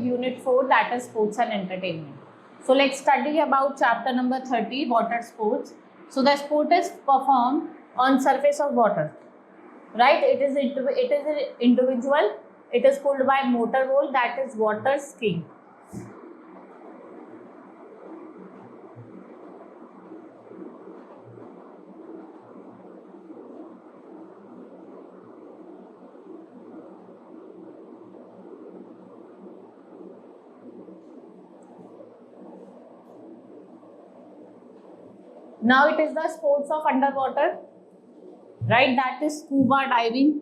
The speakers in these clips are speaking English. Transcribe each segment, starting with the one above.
with Unit 4, that is Sports and Entertainment. So let's study about chapter number 30, Water Sports. So the sport is performed on surface of water, right? It is individual. It is pulled by motor role, that is water skiing. Now it is the sports of underwater, right? That is scuba diving.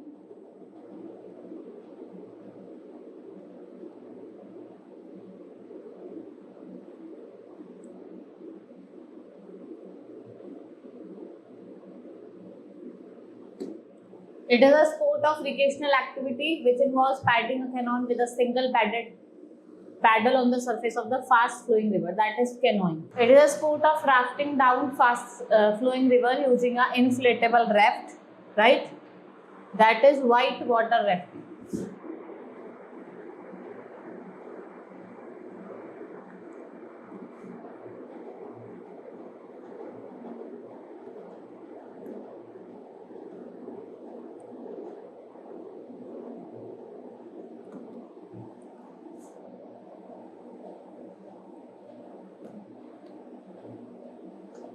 It is a sport of recreational activity which involves paddling a canoe with a single paddle on the surface of the fast flowing river, that is canoeing. It is a sport of rafting down fast flowing river using an inflatable raft, right? That is white water rafting.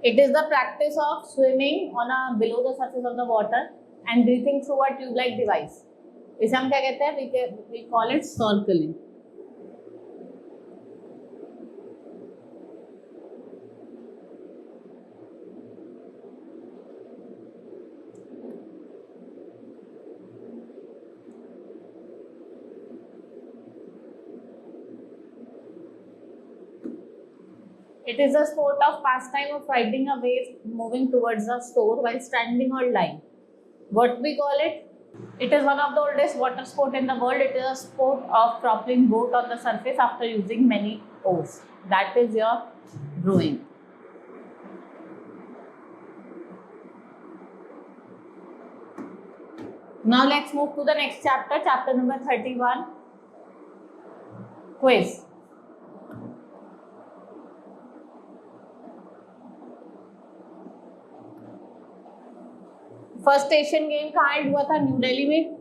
It is the practice of swimming below the surface of the water and breathing through a tube-like device. इसे हम क्या कहते हैं? We call it snorkeling. It is a sport of pastime of riding a wave moving towards the shore while standing or lying. What we call it? It is one of the oldest water sport in the world. It is a sport of propelling boat on the surface after using many oars. That is your rowing. Now let's move to the next chapter, chapter number 31. Quiz. First Asian game कहाँ and हुआ था? New Delhi में.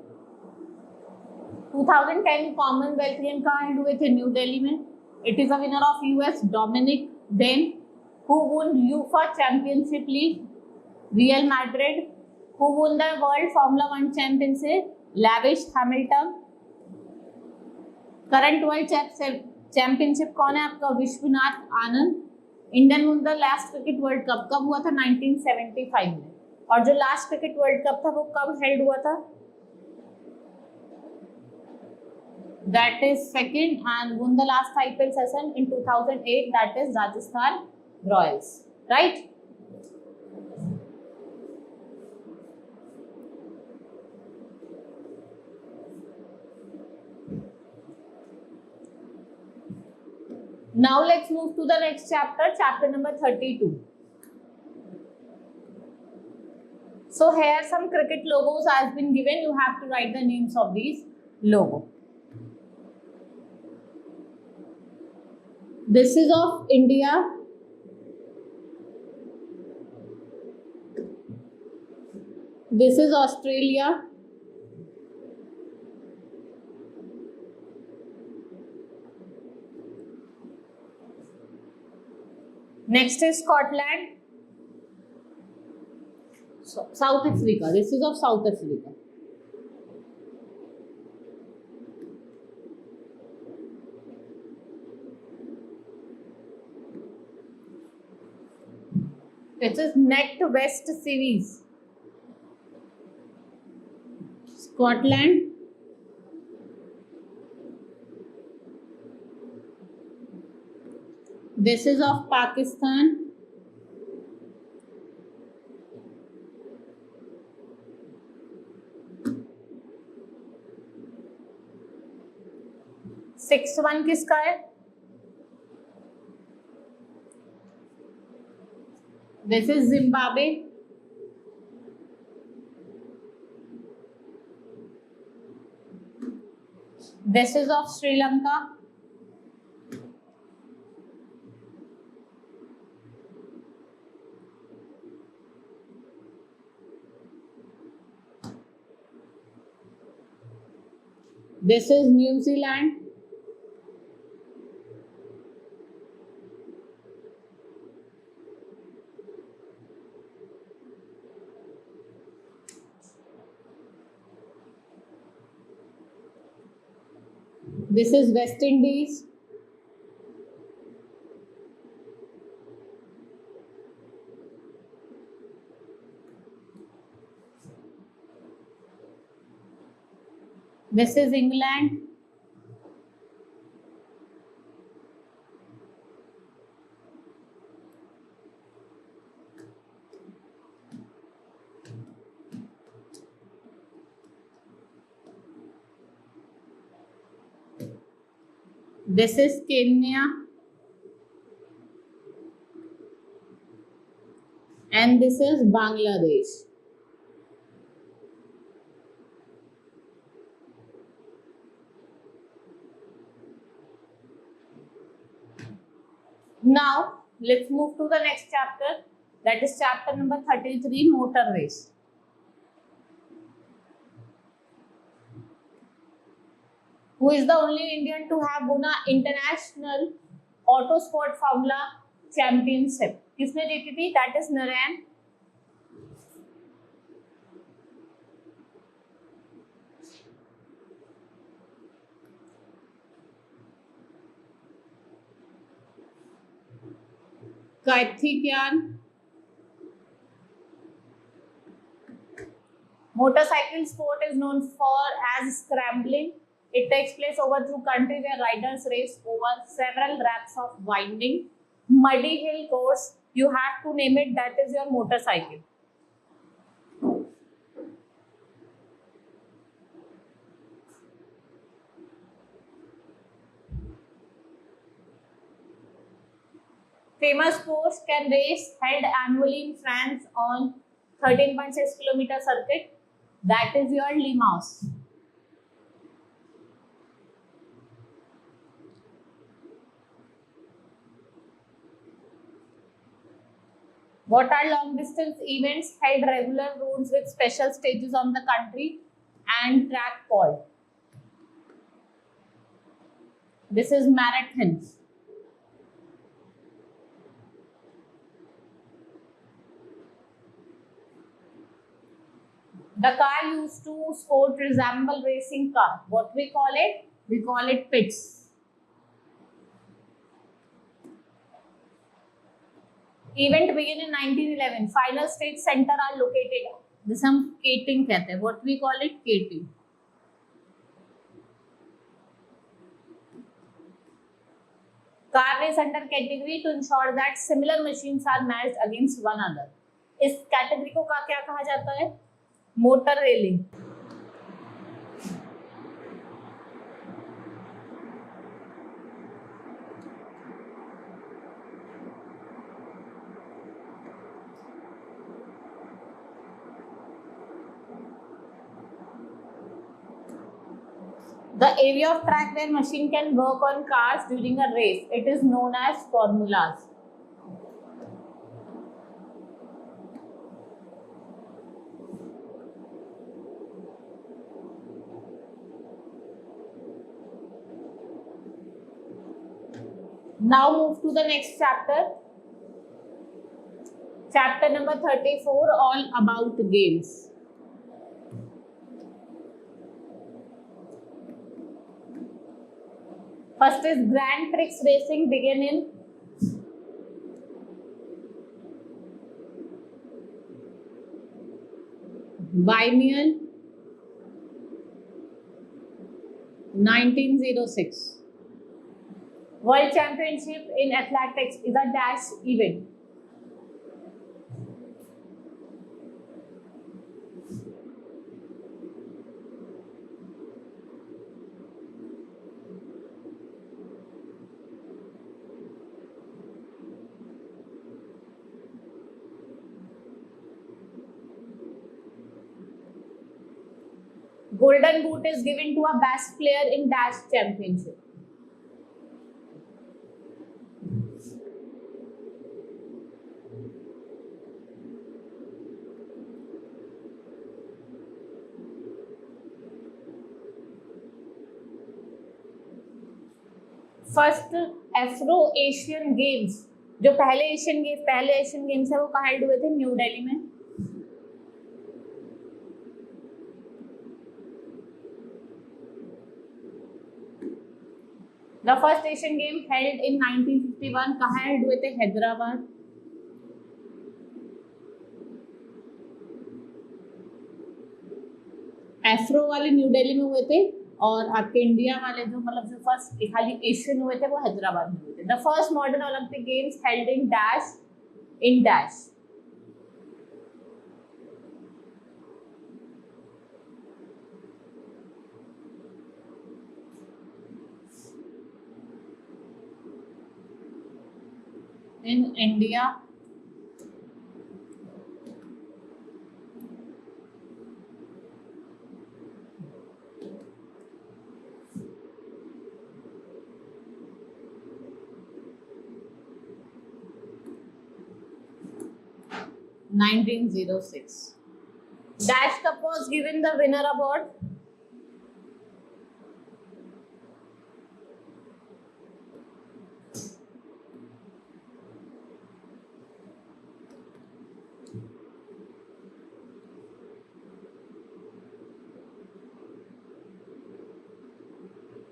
2010 Commonwealth game कहाँ and हुए थे? New Delhi में. It is a winner of US Dominic then. Who won UEFA championship league? Real Madrid. Who won the world formula 1 championship? Lewis Hamilton. Current world championship कौन है आपका? Vishwanath Anand. Indian won the last cricket world cup कब हुआ था? 1975 में. और जो last cricket world cup था वो कब हेल्ड हुआ था? That is second and one the last IPL session in 2008, that is Rajasthan Royals, right? Now let's move to the next chapter, chapter number 32. So here some cricket logos has been given. You have to write the names of these logo. This is of India. This is Australia. Next is Scotland. South Africa. This is of South Africa. It is Net West Series. Scotland. This is of Pakistan. Six one किसका है? This is Zimbabwe. This is of Sri Lanka. This is New Zealand. This is West Indies. This is England. This is Kenya. And this is Bangladesh. Now, let's move to the next chapter. That is chapter number 33, motor race. Who is the only Indian to have won an international auto sport formula championship? किसने जीती थी? That is Narayan. Karthikeyan. Motorcycle sport is known for as scrambling. It takes place over through country where riders race over several laps of winding, muddy hill course. You have to name it. That is your motorcycle. Famous sports can race held annually in France on 13.6 kilometer circuit. That is your Limaus. What are long distance events held regular roads with special stages on the country and track called? This is marathon. The car used to sport resemble racing car. What we call it? We call it pits. Event began in 1911. Final stage center are located. This हम skating कहते हैं. What we call it? Skating. Car race under category to ensure that similar machines are matched against one another. इस category को क्या कहा जाता है? Motor railing. The area of track where machine can work on cars during a race, it is known as formulas. Now move to the next chapter. Chapter number 34, all about games. First is Grand Prix racing began in biennial 1906. World Championship in Athletics is a dash event. Golden Boot is given to a best player in dash championship. First Afro Asian games, जो पहले Asian games है वो कहाँ held हुए थे? New Delhi में. The first Asian game held in 1951 कहाँ held हुए थे? हैदराबाद. एफ्रो वाले न्यू दिल्ली में हुए थे और आपके इंडिया वाले जो मतलब जो फर्स्ट खाली एशियन हुए थे वो हैदराबाद में हुए थे. The first modern Olympic games held in dash. In India. (1906). Dash Cup was given the winner award.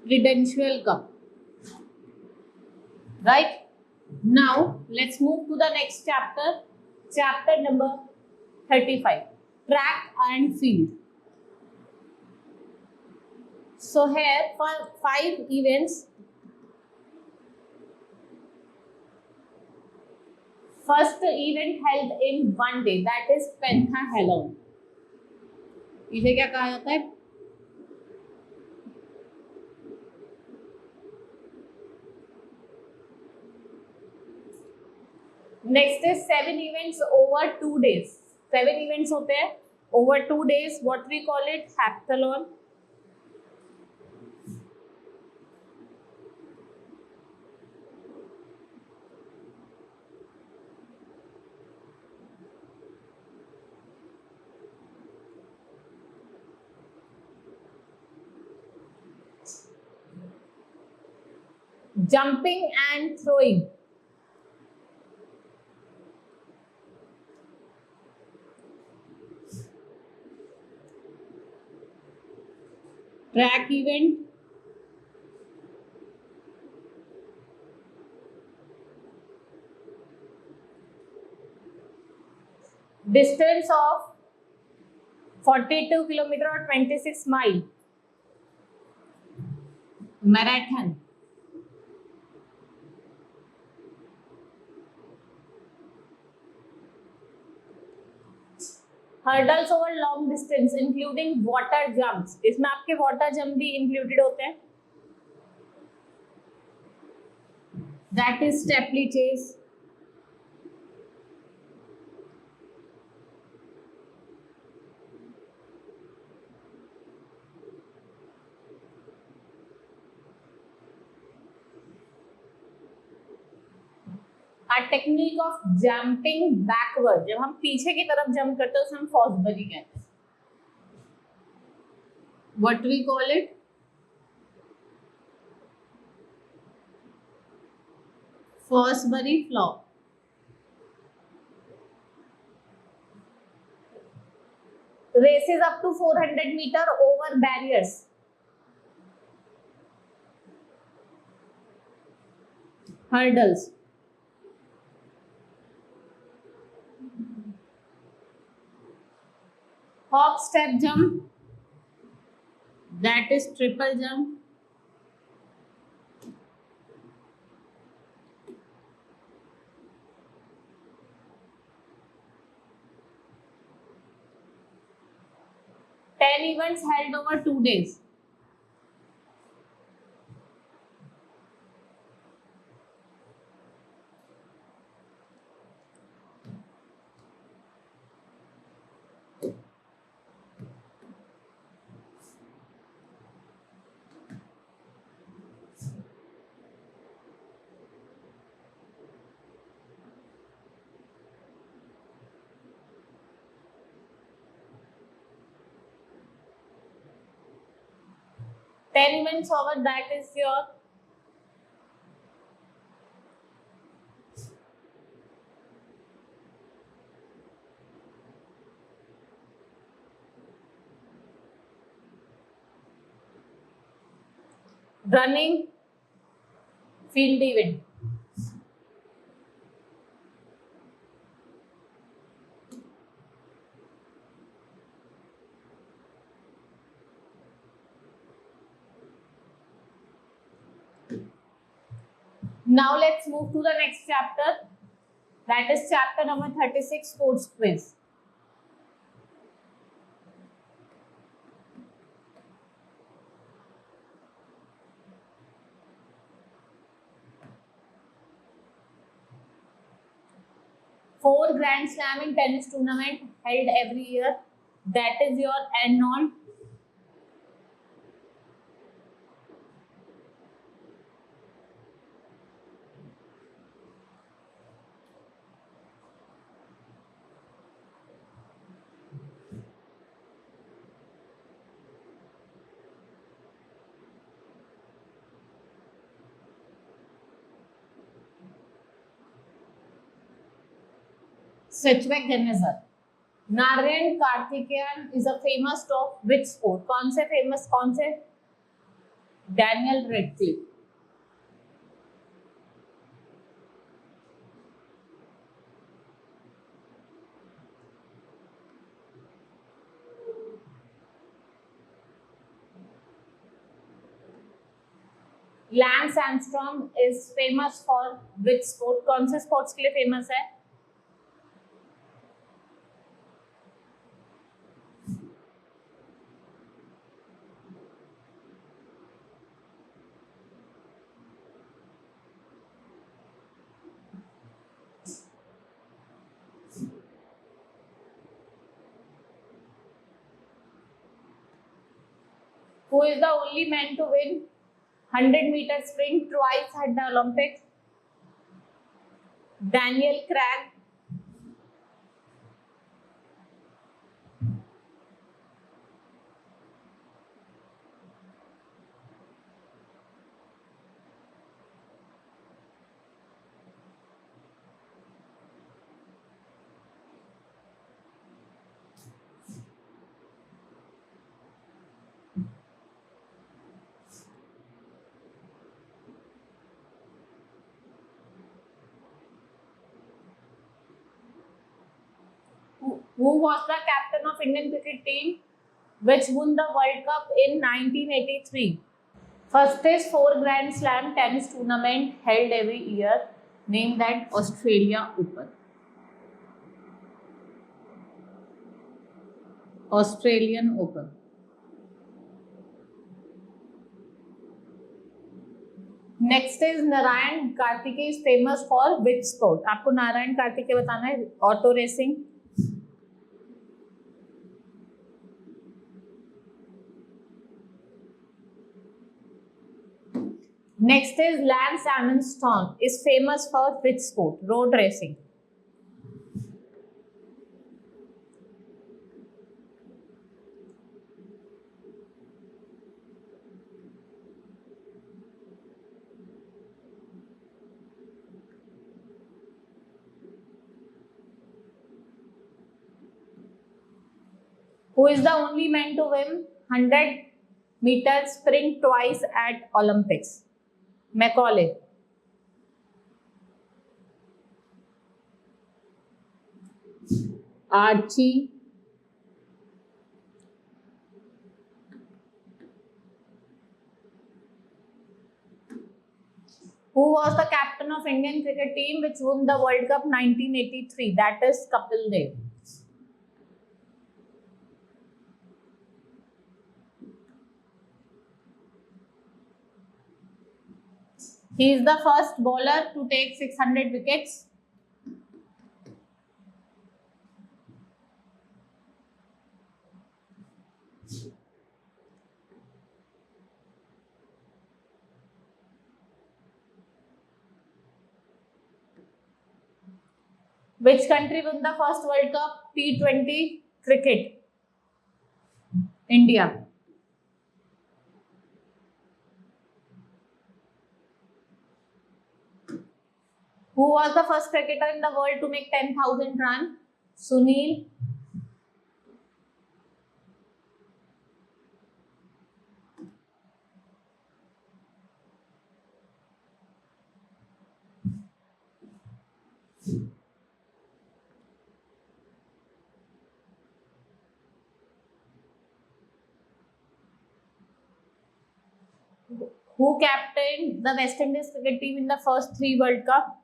Prudential Cup. Right? Now let's move to the next chapter. Chapter number 35. Track and field. So here for 5 events. First event held in one day, that is pentathlon. इसे क्या कहा जाता है? Next is 7 events over 2 days. 7 events होते हैं over 2 days. What we call it? Heptathlon. Jumping and throwing. Track event. Distance of 42 kilometer or 26 mile. Marathon. Hurdles over long distance including water jumps. इसमें आपके water jump भी included होते हैं. That is steeplechase. Technique of jumping backward, जब हम पीछे की तरफ जंप करते हैं उसे हम फॉसबरी कहते हैं. What we call it? Fosbury flop. Races up to 400 metre over barriers. Hurdles. Hop step jump, that is triple jump. Ten events held over 2 days. Ten events over, that is your running, field event. Now let's move to the next chapter. That is chapter number 36, sports quiz. Four Grand Slam in tennis tournament held every year. That is your annual. Switchback Gannesar. Narayan Karthikeyan is a famous of which sport? कौन से famous कौन से? Daniel Radcliffe. Lance Armstrong is famous for which sport? कौन से sports के लिए famous है? Who is the only man to win 100-meter sprint twice at the Olympics? Daniel Craig. Who was the captain of Indian cricket team which won the World Cup in 1983? First is 4 Grand Slam tennis tournament held every year. Name that. Australia Open. Australian Open. Next is Narayan Karthikeyan is famous for which sport? आपको नारायण कार्तिकेय बताना है. Auto racing. Next is Lance Armstrong is famous for which sport? Road racing. Who is the only man to win 100-meter sprint twice at Olympics? Macaulay. Archie. Who was the captain of Indian cricket team which won the World Cup 1983? That is Kapil Dev. He is the first bowler to take 600 wickets. Which country won the first World Cup T20 cricket? India. Who was the first cricketer in the world to make 10,000 runs? Sunil. Who captained the West Indies cricket team in the first 3 World Cup?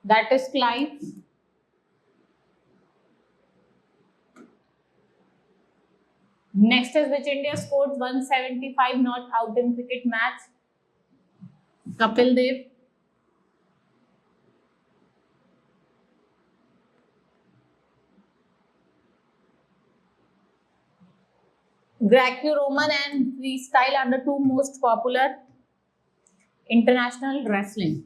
That is Clive. Next is which India scored 175 not out in cricket match? Kapil Dev. Greco-Roman and freestyle are the 2 most popular international wrestling.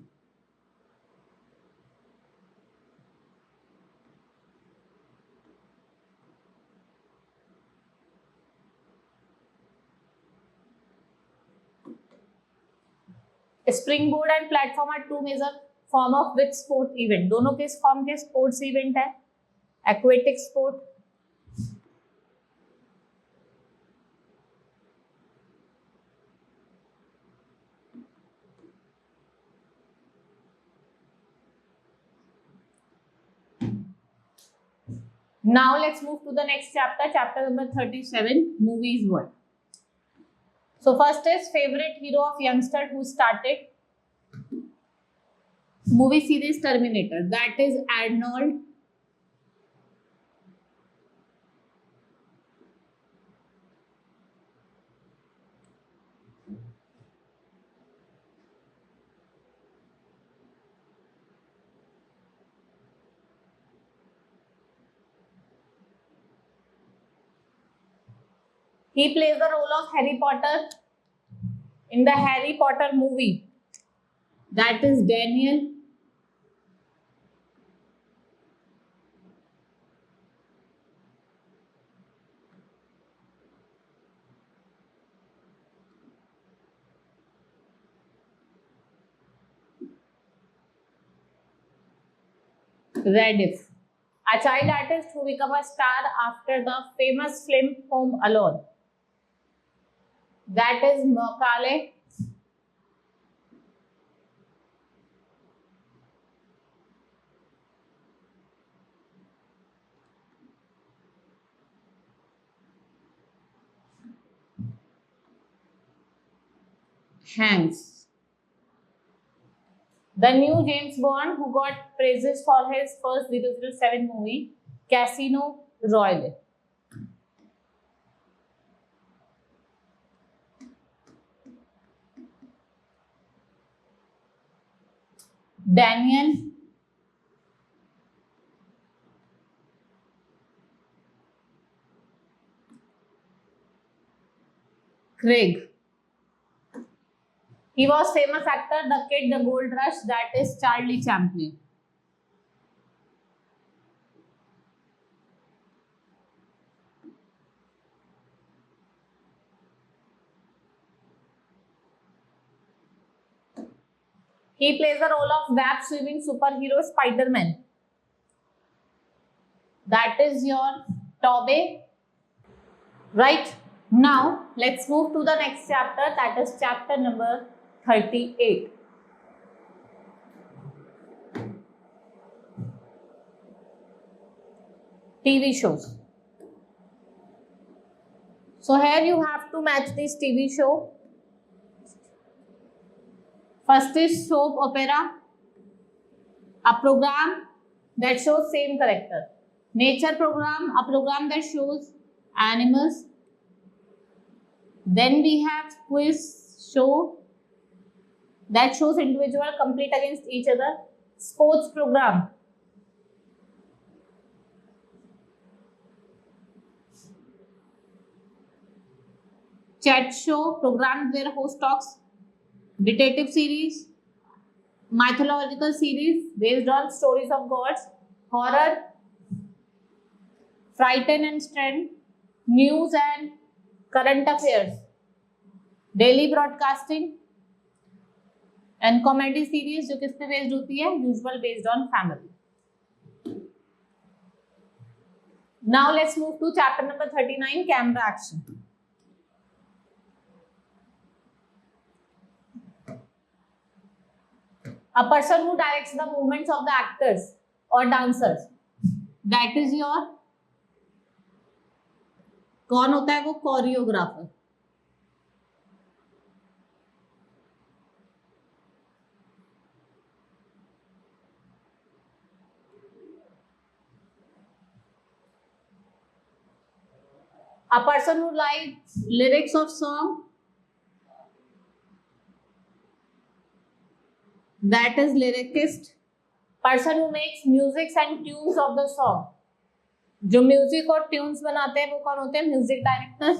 Springboard and platform are 2 major form of which sport event? दोनों किस form के sports event है? Aquatic sport. Now let's move to the next chapter, chapter number 37, movies world. So first is favorite hero of youngster who started movie series Terminator. That is Arnold. He plays the role of Harry Potter in the Harry Potter movie. That is Daniel. Radcliffe. A child artist who became a star after the famous film Home Alone. That is Macaulay. Hanks. The new James Bond who got praises for his first 007 movie, Casino Royale. Daniel. Craig. He was famous actor, the kid, the gold rush, that is Charlie Chaplin. He plays the role of web swimming superhero Spider-Man. That is your Tobey. Right? Now, let's move to the next chapter, that is chapter number 38. TV shows. So here you have to match this TV show. First is soap opera, a program that shows same character. Nature program, a program that shows animals. Then we have quiz show that shows individual compete against each other. Sports program. Chat show, program where host talks. Detective series. Mythological series based on stories of gods. Horror. Frighten and Strand. News and current affairs. Daily broadcasting. And comedy series जो किस पे based होती है? Usual based on family. Now let's move to chapter number 39, camera action. A person who directs the movements of the actors or dancers. That is your कौन होता है वो choreographer. A person who writes lyrics of song, that is lyricist. Person who makes music and tunes of the song, जो music और tunes बनाते हैं वो कौन होते हैं? Music director.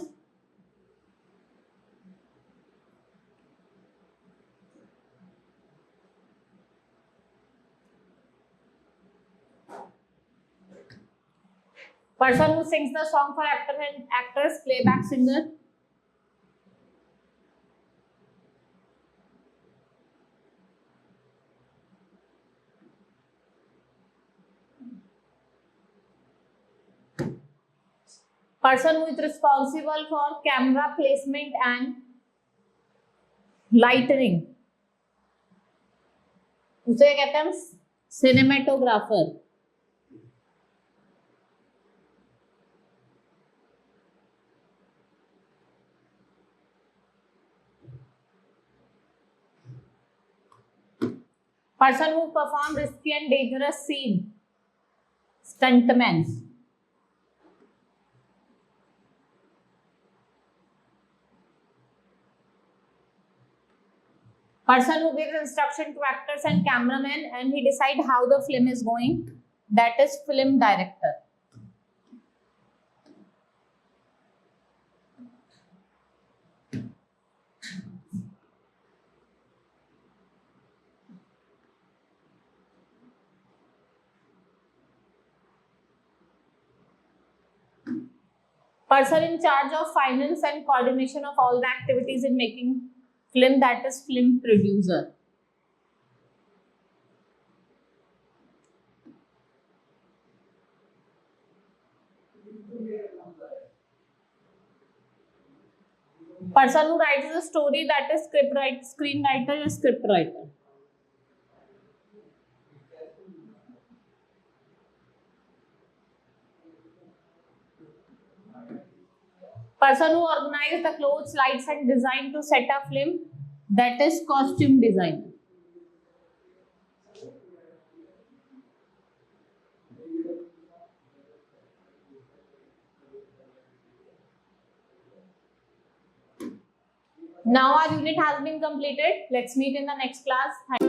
Person who sings the song for actors, playback singer. Person who is responsible for camera placement and lighting, उसे कहते हैं cinematographer. Person who perform risky and dangerous scene, stuntman. Person who gives instruction to actors and cameramen and he decide how the film is going, that is film director. Person in charge of finance and coordination of all the activities in making film, that is film producer. Person who writes the story, that is screenwriter or scriptwriter. Person who organizes the clothes, lights and design to set a film, that is costume designer. Now our unit has been completed. Let's meet in the next class.